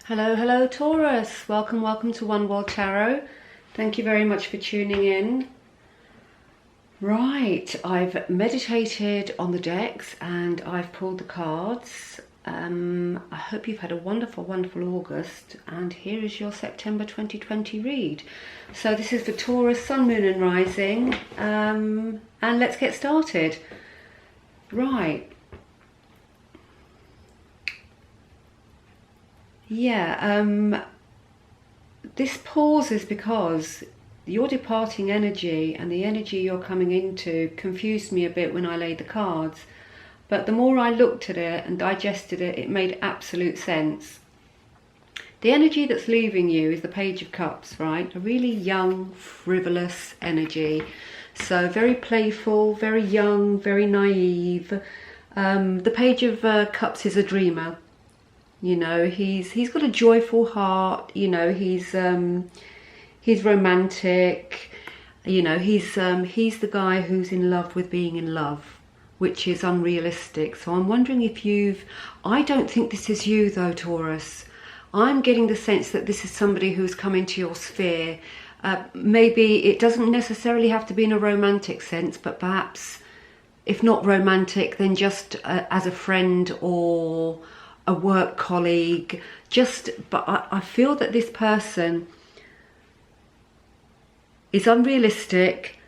Hello, hello Taurus. Welcome to One World Tarot. Thank you very much for tuning in. Right, I've meditated on the decks and I've pulled the cards. I hope you've had a wonderful August, and here is your September 2020 read. So this is for Taurus, Sun, Moon and Rising, and let's get started. Right. Yeah, this pause is because your departing energy and the energy you're coming into confused me a bit when I laid the cards. But the more I looked at it and digested it, it made absolute sense. The energy that's leaving you is the Page of Cups, right? A really young, frivolous energy. So very playful, very young, very naive. The Page of Cups is a dreamer. You know, he's got a joyful heart. You know, he's romantic. You know, he's the guy who's in love with being in love, which is unrealistic. So I'm wondering if I don't think this is you though, Taurus. I'm getting the sense that this is somebody who's come into your sphere. Maybe it doesn't necessarily have to be in a romantic sense, but perhaps if not romantic, then just as a friend or a work colleague. But I feel that this person is unrealistic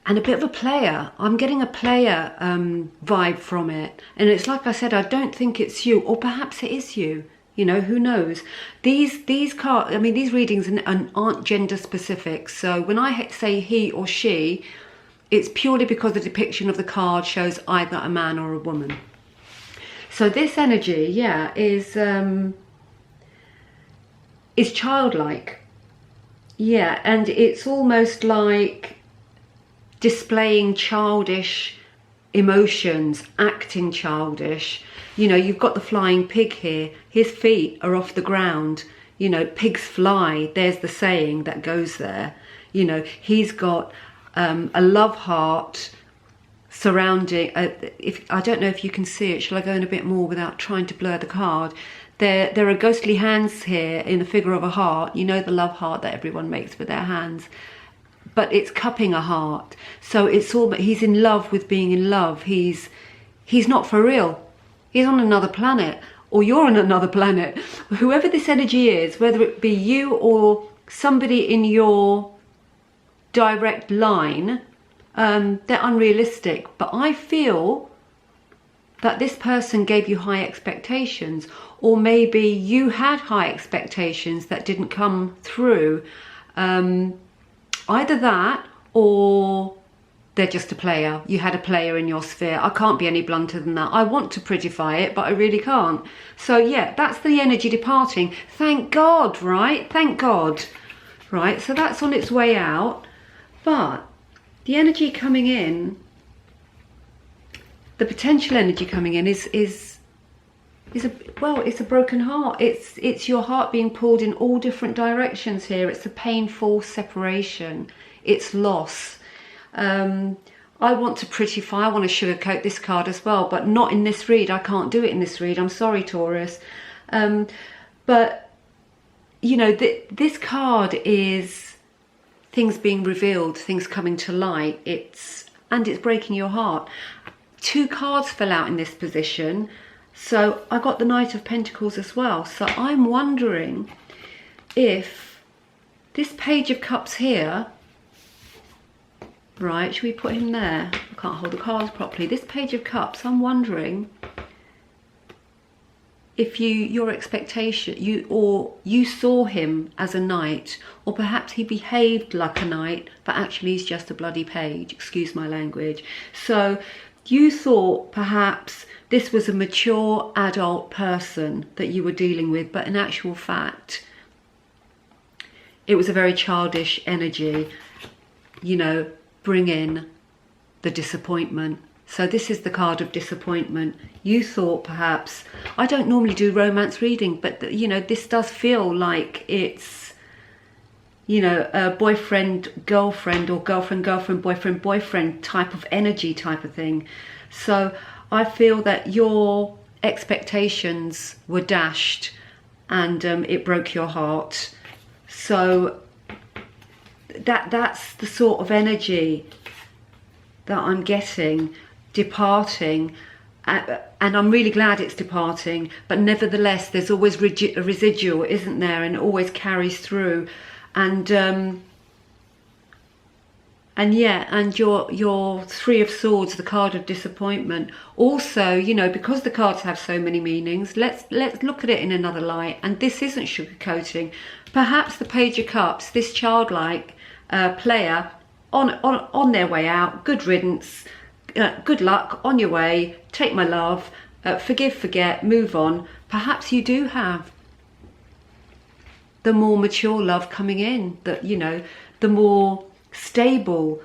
and a bit of a player. I'm getting a player vibe from it, and it's like I said, I don't think it's you, or perhaps it is you. You know, who knows? These cards, I mean, these readings aren't gender specific. So when I say he or she, it's purely because the depiction of the card shows either a man or a woman. So this energy, yeah, is childlike. Yeah, and it's almost like displaying childish emotions, acting childish. You know, you've got the flying pig here. His feet are off the ground. You know, pigs fly. There's the saying that goes there. You know, he's got a love heart surrounding, I don't know if you can see it. Shall I go in a bit more without trying to blur the card? There are ghostly hands here in the figure of a heart. You know, the love heart that everyone makes with their hands, but it's cupping a heart. So it's all, he's in love with being in love. He's not for real. He's on another planet, or you're on another planet. Whoever this energy is, whether it be you or somebody in your direct line, they're unrealistic. But I feel that this person gave you high expectations, or maybe you had high expectations that didn't come through. Either that, or they're just a player. You had a player in your sphere. I can't be any blunter than that. I want to prettify it, but I really can't. So yeah, that's the energy departing. Thank God, right? Thank God. Right, so that's on its way out. But the energy coming in, the potential energy coming in is it's a broken heart. It's your heart being pulled in all different directions here. It's a painful separation. It's loss. I want to prettify, I want to sugarcoat this card as well, but not in this read. I can't do it in this read. I'm sorry, Taurus. But you know, this card is things being revealed, things coming to light. It's breaking your heart. Two cards fell out in this position. So I got the Knight of Pentacles as well. So I'm wondering if this Page of Cups here, right, should we put him there? I can't hold the cards properly. This Page of Cups, I'm wondering if your expectation, you saw him as a knight, or perhaps he behaved like a knight, but actually he's just a bloody page, excuse my language. So you thought perhaps this was a mature adult person that you were dealing with, but in actual fact, it was a very childish energy. You know, bring in the disappointment. So this is the card of disappointment. You thought perhaps, I don't normally do romance reading, but you know, this does feel like it's, you know, a boyfriend, girlfriend, or girlfriend, boyfriend type of energy type of thing. So I feel that your expectations were dashed and it broke your heart. So that's the sort of energy that I'm getting, departing. And I'm really glad it's departing, but nevertheless there's always a residual, isn't there, and it always carries through. And yeah, and your Three of Swords, the card of disappointment, also, you know, because the cards have so many meanings, let's look at it in another light. And this isn't sugarcoating. Perhaps the Page of Cups, this childlike player on their way out, good riddance, good luck on your way, take my love, forgive, forget, move on. Perhaps you do have the more mature love coming in, that, you know, the more stable,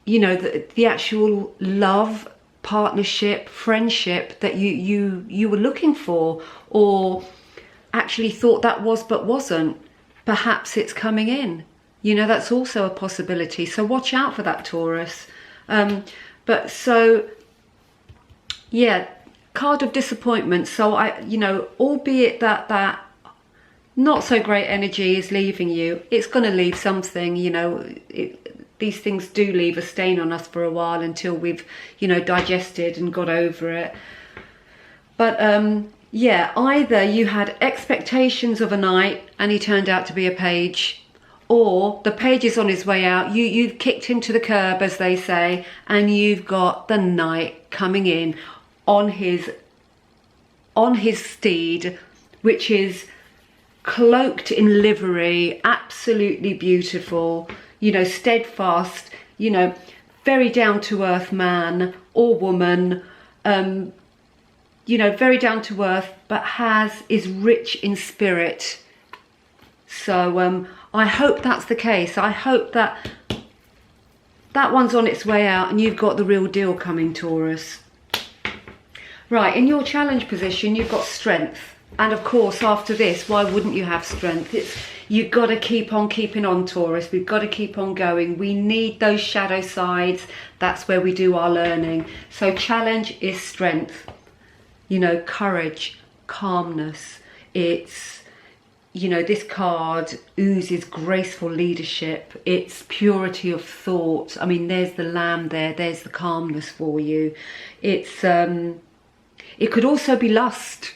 you know, the actual love, partnership, friendship that you were looking for, or actually thought that was but wasn't. Perhaps it's coming in, you know, that's also a possibility. So watch out for that, Taurus. But so, yeah, card of disappointment. So you know, albeit that not so great energy is leaving you, it's going to leave something, you know. These things do leave a stain on us for a while until we've, you know, digested and got over it. But yeah, either you had expectations of a knight and he turned out to be a page, or the page is on his way out, you've kicked him to the curb, as they say, and you've got the knight coming in on his steed, which is cloaked in livery, absolutely beautiful, you know, steadfast, you know, very down-to-earth man or woman, you know, very down-to-earth, but is rich in spirit. So I hope that's the case. I hope that one's on its way out and you've got the real deal coming, Taurus. Right, in your challenge position, you've got strength. And of course, after this, why wouldn't you have strength? You've got to keep on keeping on, Taurus. We've got to keep on going. We need those shadow sides. That's where we do our learning. So challenge is strength. You know, courage, calmness. It's, you know, this card oozes graceful leadership. It's purity of thought. I mean, there's the lamb there. There's the calmness for you. It's, it could also be lust.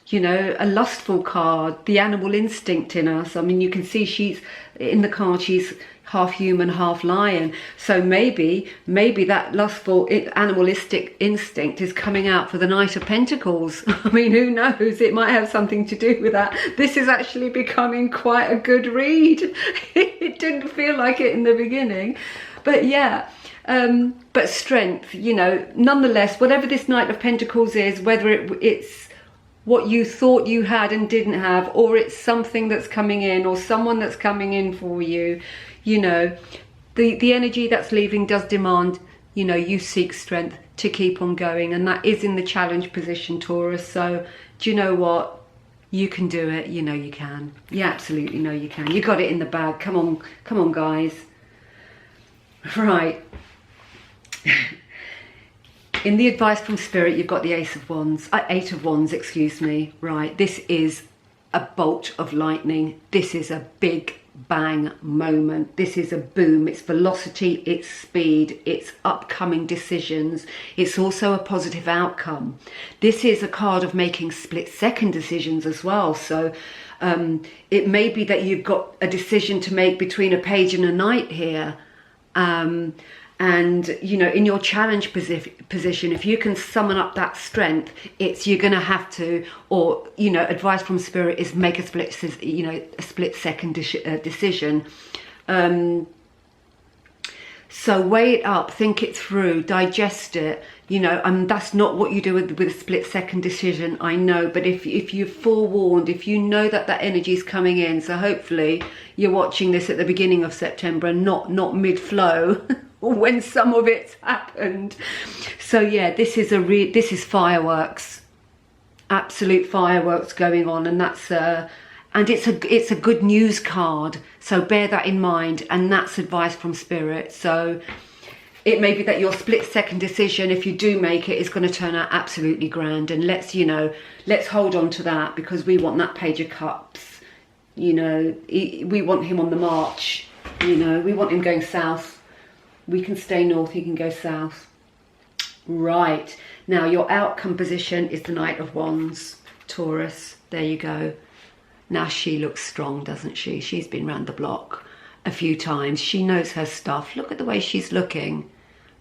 You know, a lustful card, the animal instinct in us. I mean, you can see she's in the card, she's half human, half lion. So maybe that lustful animalistic instinct is coming out for the Knight of Pentacles. I mean, who knows? It might have something to do with that. This is actually becoming quite a good read. It didn't feel like it in the beginning. But yeah, but strength, you know, nonetheless, whatever this Knight of Pentacles is, whether it's what you thought you had and didn't have, or it's something that's coming in, or someone that's coming in for you, you know, the energy that's leaving does demand, you know, you seek strength to keep on going, and that is in the challenge position, Taurus. So do you know what? You can do it. You know you can. You absolutely know you can. You got it in the bag. Come on, guys. Right. In the advice from Spirit, you've got the Eight of Wands, excuse me. Right, this is a bolt of lightning. This is a big bang moment. This is a boom. It's velocity, it's speed, it's upcoming decisions. It's also a positive outcome. This is a card of making split-second decisions as well. So it may be that you've got a decision to make between a page and a knight here. And, you know, in your challenge position, if you can summon up that strength, you're going to have to, or, you know, advice from Spirit is make a split-second decision. So weigh it up, think it through, digest it, you know, and that's not what you do with a split-second decision, I know, but if you're forewarned, if you know that energy is coming in, so hopefully you're watching this at the beginning of September and not mid-flow, or when some of it's happened. So yeah, this is fireworks, absolute fireworks going on, and that's and it's a good news card. So bear that in mind, and that's advice from Spirit. So it may be that your split-second decision, if you do make it, is going to turn out absolutely grand. And let's, you know, let's hold on to that, because we want that Page of Cups. You know, we want him on the march. You know, we want him going south. We can stay north, he can go south. Right. Now, your outcome position is the Knight of Wands, Taurus. There you go. Now, she looks strong, doesn't she? She's been round the block a few times. She knows her stuff. Look at the way she's looking.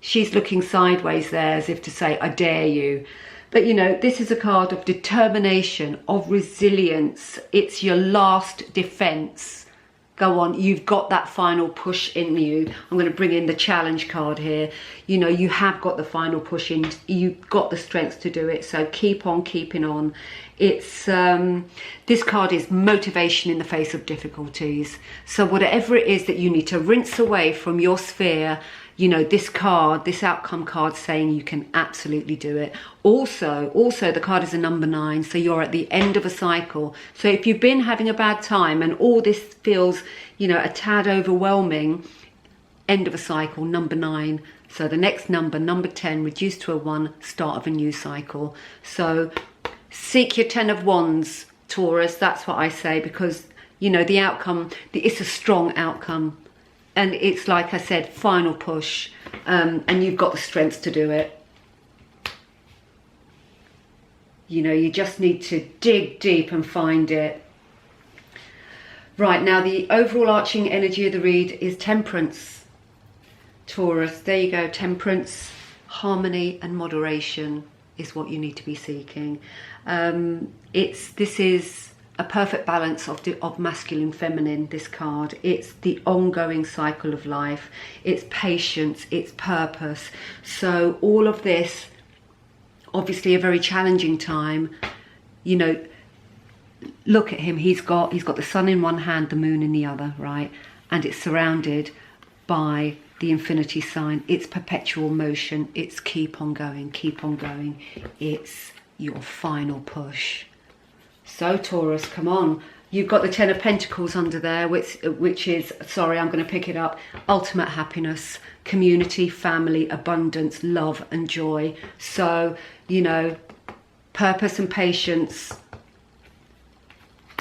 She's looking sideways there, as if to say, I dare you. But, you know, this is a card of determination, of resilience. It's your last defense. Go on, you've got that final push in you. I'm going to bring in the challenge card here. You know, you have got the final push in. You've got the strength to do it. So keep on keeping on. It's this card is motivation in the face of difficulties. So whatever it is that you need to rinse away from your sphere, you know, this card, this outcome card, saying you can absolutely do it. Also, the card is a number 9, so you're at the end of a cycle. So if you've been having a bad time and all this feels, you know, a tad overwhelming, end of a cycle, number 9. So the next number, number 10, reduced to a 1, start of a new cycle. So seek your 10 of Wands, Taurus. That's what I say, because, you know, the outcome, it's a strong outcome. And it's, like I said, final push, and you've got the strength to do it. You know, you just need to dig deep and find it. Right, now the overall arching energy of the read is Temperance, Taurus. There you go, Temperance, harmony and moderation is what you need to be seeking. This is a perfect balance of masculine, feminine, this card. It's the ongoing cycle of life. It's patience, it's purpose. So all of this, obviously a very challenging time. You know, look at him. He's got the sun in one hand, the moon in the other, right? And it's surrounded by the infinity sign. It's perpetual motion. It's keep on going, keep on going. It's your final push. So Taurus, come on. You've got the 10 of Pentacles under there, which is, sorry, I'm going to pick it up, ultimate happiness, community, family, abundance, love and joy. So, you know, purpose and patience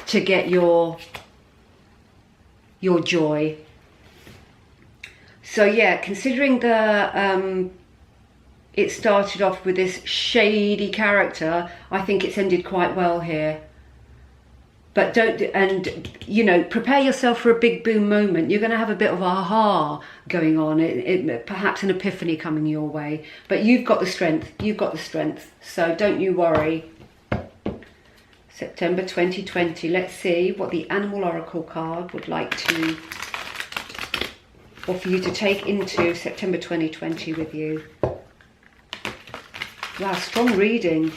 to get your joy. So yeah, considering the it started off with this shady character, I think it's ended quite well here. But don't, and you know, prepare yourself for a big boom moment. You're going to have a bit of aha going on, perhaps an epiphany coming your way. But you've got the strength, you've got the strength. So don't you worry. September 2020. Let's see what the Animal Oracle card would like to offer you to take into September 2020 with you. Wow, strong reading.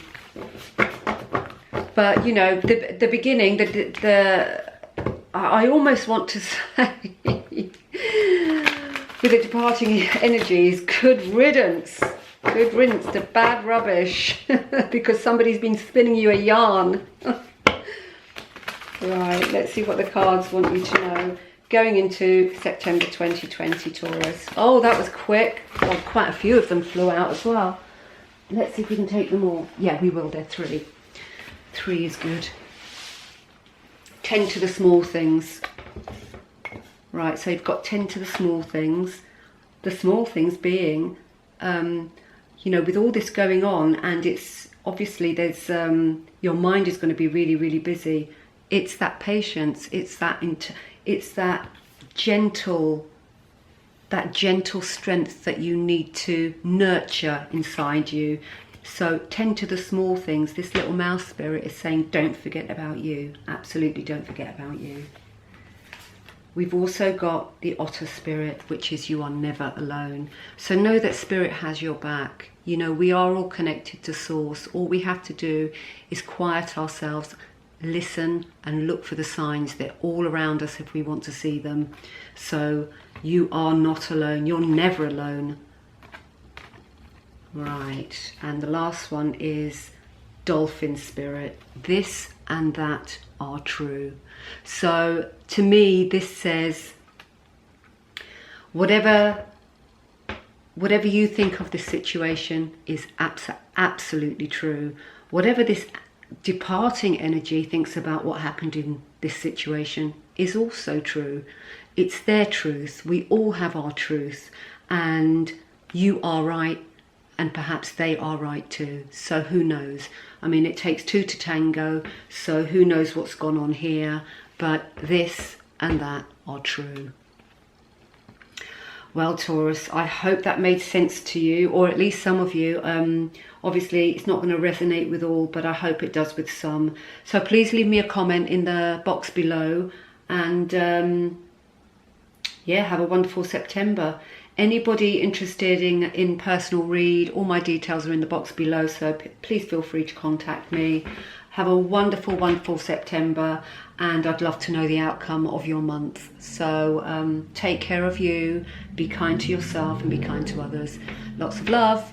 But, you know, the beginning, I almost want to say, with the departing energies, good riddance to bad rubbish, because somebody's been spinning you a yarn. Right, let's see what the cards want you to know. Going into September 2020, Taurus. Oh, that was quick. Well, quite a few of them flew out as well. Let's see if we can take them all. Yeah, we will. They're 3. 3 is good. Tend to the small things. Right, so you've got tend to the small things. The small things being, you know, with all this going on, and it's obviously there's your mind is going to be really, really busy. It's that patience. It's that gentle strength that you need to nurture inside you. So tend to the small things. This little mouse spirit is saying, don't forget about you. Absolutely don't forget about you. We've also got the otter spirit, which is you are never alone. So know that spirit has your back. You know, we are all connected to source. All we have to do is quiet ourselves, listen and look for the signs. They're all around us if we want to see them. So you are not alone. You're never alone. Right, and the last one is dolphin spirit. This and that are true. So to me, this says whatever whatever you think of this situation is absolutely true. Whatever this departing energy thinks about what happened in this situation is also true. It's their truth. We all have our truth, and you are right, and perhaps they are right too. So who knows? I mean, it takes two to tango, so who knows what's gone on here, but this and that are true. Well, Taurus, I hope that made sense to you, or at least some of you. Obviously, it's not going to resonate with all, but I hope it does with some. So please leave me a comment in the box below, and yeah, have a wonderful September. Anybody interested in personal read, all my details are in the box below, so please feel free to contact me. Have a wonderful, wonderful September, and I'd love to know the outcome of your month. So take care of you, be kind to yourself, and be kind to others. Lots of love.